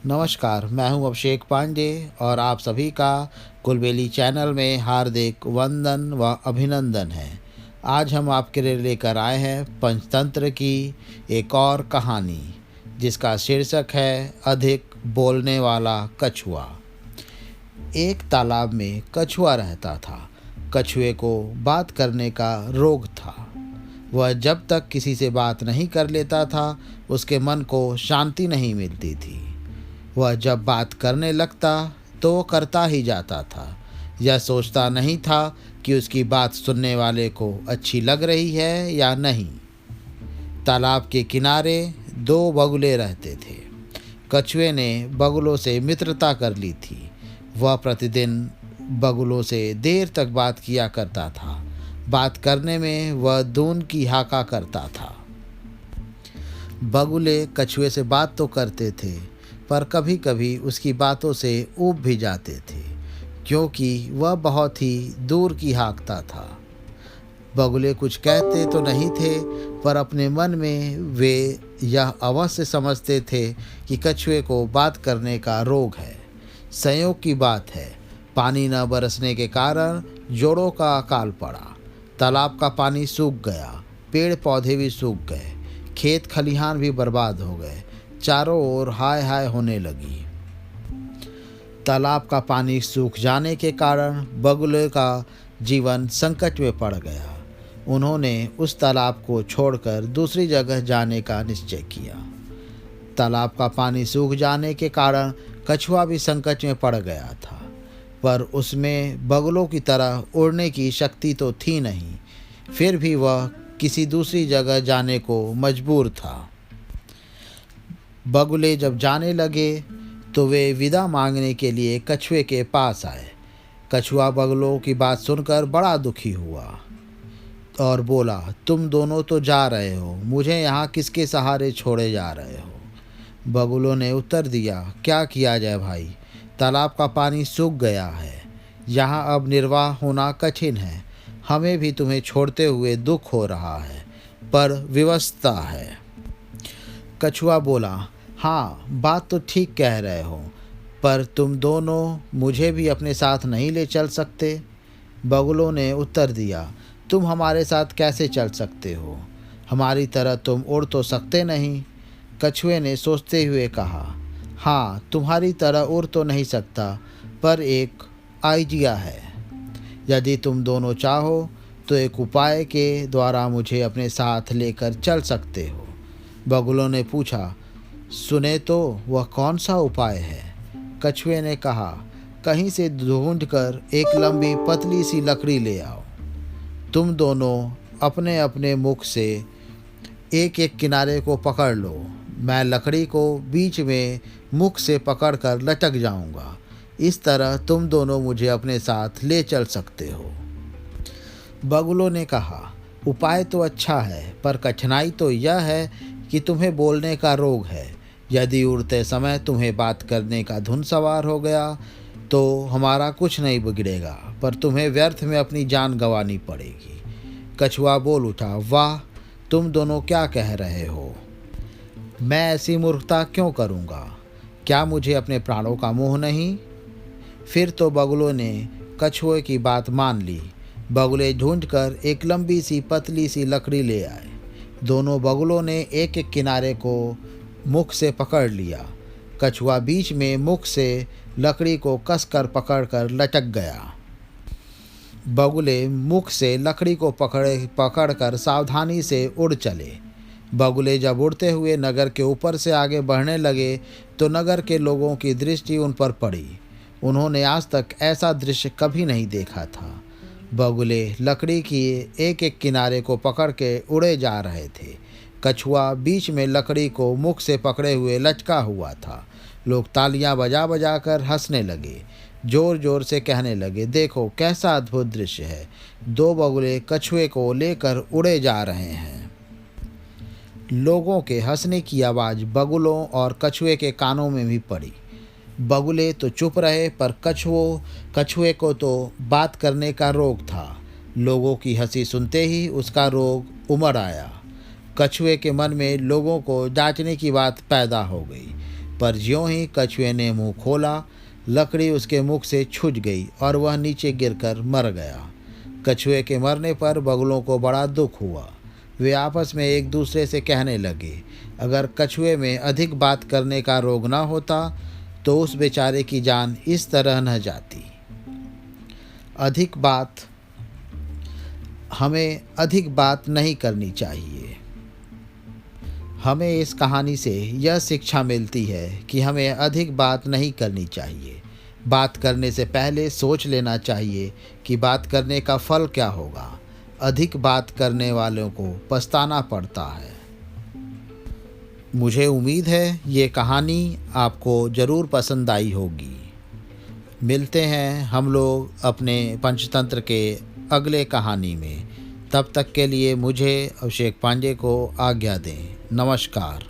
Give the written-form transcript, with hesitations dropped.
नमस्कार, मैं हूं अभिषेक पांडे और आप सभी का कुलबेली चैनल में हार्दिक वंदन व अभिनंदन है। आज हम आपके लिए लेकर आए हैं पंचतंत्र की एक और कहानी, जिसका शीर्षक है अधिक बोलने वाला कछुआ। एक तालाब में कछुआ रहता था। कछुए को बात करने का रोग था। वह जब तक किसी से बात नहीं कर लेता था, उसके मन को शांति नहीं मिलती थी। वह जब बात करने लगता तो करता ही जाता था। यह सोचता नहीं था कि उसकी बात सुनने वाले को अच्छी लग रही है या नहीं। तालाब के किनारे दो बगुले रहते थे। कछुए ने बगुलों से मित्रता कर ली थी। वह प्रतिदिन बगुलों से देर तक बात किया करता था। बात करने में वह दून की हाका करता था। बगुले कछुए से बात तो करते थे, पर कभी कभी उसकी बातों से ऊब भी जाते थे, क्योंकि वह बहुत ही दूर की हाँकता था। बगुले कुछ कहते तो नहीं थे, पर अपने मन में वे यह अवश्य समझते थे कि कछुए को बात करने का रोग है। संयोग की बात है, पानी न बरसने के कारण जोड़ों का अकाल पड़ा। तालाब का पानी सूख गया, पेड़ पौधे भी सूख गए, खेत खलिहान भी बर्बाद हो गए। चारों ओर हाय हाय होने लगी। तालाब का पानी सूख जाने के कारण बगुले का जीवन संकट में पड़ गया। उन्होंने उस तालाब को छोड़कर दूसरी जगह जाने का निश्चय किया। तालाब का पानी सूख जाने के कारण कछुआ भी संकट में पड़ गया था, पर उसमें बगुलों की तरह उड़ने की शक्ति तो थी नहीं। फिर भी वह किसी दूसरी जगह जाने को मजबूर था। बगुले जब जाने लगे तो वे विदा मांगने के लिए कछुए के पास आए। कछुआ बगुलों की बात सुनकर बड़ा दुखी हुआ और बोला, तुम दोनों तो जा रहे हो, मुझे यहाँ किसके सहारे छोड़े जा रहे हो? बगुलों ने उत्तर दिया, क्या किया जाए भाई, तालाब का पानी सूख गया है। यहाँ अब निर्वाह होना कठिन है। हमें भी तुम्हें छोड़ते हुए दुख हो रहा है, पर विवशता है। कछुआ बोला, हाँ, बात तो ठीक कह रहे हो, पर तुम दोनों मुझे भी अपने साथ नहीं ले चल सकते? बगुलों ने उत्तर दिया, तुम हमारे साथ कैसे चल सकते हो? हमारी तरह तुम उड़ तो सकते नहीं। कछुए ने सोचते हुए कहा, हाँ, तुम्हारी तरह उड़ तो नहीं सकता, पर एक आइडिया है। यदि तुम दोनों चाहो तो एक उपाय के द्वारा मुझे अपने साथ लेकर चल सकते हो। बगुलों ने पूछा, सुने तो, वह कौन सा उपाय है? कछुए ने कहा, कहीं से ढूंढकर एक लंबी पतली सी लकड़ी ले आओ। तुम दोनों अपने अपने मुख से एक एक किनारे को पकड़ लो। मैं लकड़ी को बीच में मुख से पकड़कर लटक जाऊंगा। इस तरह तुम दोनों मुझे अपने साथ ले चल सकते हो। बगुलों ने कहा, उपाय तो अच्छा है, पर कठिनाई तो यह है कि तुम्हें बोलने का रोग है। यदि उड़ते समय तुम्हें बात करने का धुन सवार हो गया तो हमारा कुछ नहीं बिगड़ेगा, पर तुम्हें व्यर्थ में अपनी जान गंवानी पड़ेगी। कछुआ बोल उठा, वाह, तुम दोनों क्या कह रहे हो? मैं ऐसी मूर्खता क्यों करूँगा? क्या मुझे अपने प्राणों का मोह नहीं? फिर तो बगुलों ने कछुए की बात मान ली। बगुले ढूंढकर एक लंबी सी पतली सी लकड़ी ले आए। दोनों बगुलों ने एक एक किनारे को मुख से पकड़ लिया। कछुआ बीच में मुख से लकड़ी को कसकर पकड़कर लटक गया। बगुले मुख से लकड़ी को पकड़कर सावधानी से उड़ चले। बगुले जब उड़ते हुए नगर के ऊपर से आगे बढ़ने लगे तो नगर के लोगों की दृष्टि उन पर पड़ी। उन्होंने आज तक ऐसा दृश्य कभी नहीं देखा था। बगुले लकड़ी की एक एक किनारे को पकड़ के उड़े जा रहे थे। कछुआ बीच में लकड़ी को मुख से पकड़े हुए लटका हुआ था। लोग तालियां बजा बजा कर हंसने लगे, जोर जोर से कहने लगे, देखो कैसा अद्भुत दृश्य है, दो बगुले कछुए को लेकर उड़े जा रहे हैं। लोगों के हंसने की आवाज़ बगुलों और कछुए के कानों में भी पड़ी। बगुले तो चुप रहे, पर कछुए को तो बात करने का रोग था। लोगों की हंसी सुनते ही उसका रोग उमड़ आया। कछुए के मन में लोगों को जांचने की बात पैदा हो गई। पर ज्यों ही कछुए ने मुंह खोला, लकड़ी उसके मुख से छूट गई और वह नीचे गिरकर मर गया। कछुए के मरने पर बगुलों को बड़ा दुख हुआ। वे आपस में एक दूसरे से कहने लगे, अगर कछुए में अधिक बात करने का रोग न होता तो उस बेचारे की जान इस तरह न जाती। हमें अधिक बात नहीं करनी चाहिए। हमें इस कहानी से यह शिक्षा मिलती है कि हमें अधिक बात नहीं करनी चाहिए। बात करने से पहले सोच लेना चाहिए कि बात करने का फल क्या होगा। अधिक बात करने वालों को पछताना पड़ता है। मुझे उम्मीद है ये कहानी आपको ज़रूर पसंद आई होगी। मिलते हैं हम लोग अपने पंचतंत्र के अगले कहानी में। तब तक के लिए मुझे अभिषेक पांडे को आज्ञा दें। नमस्कार।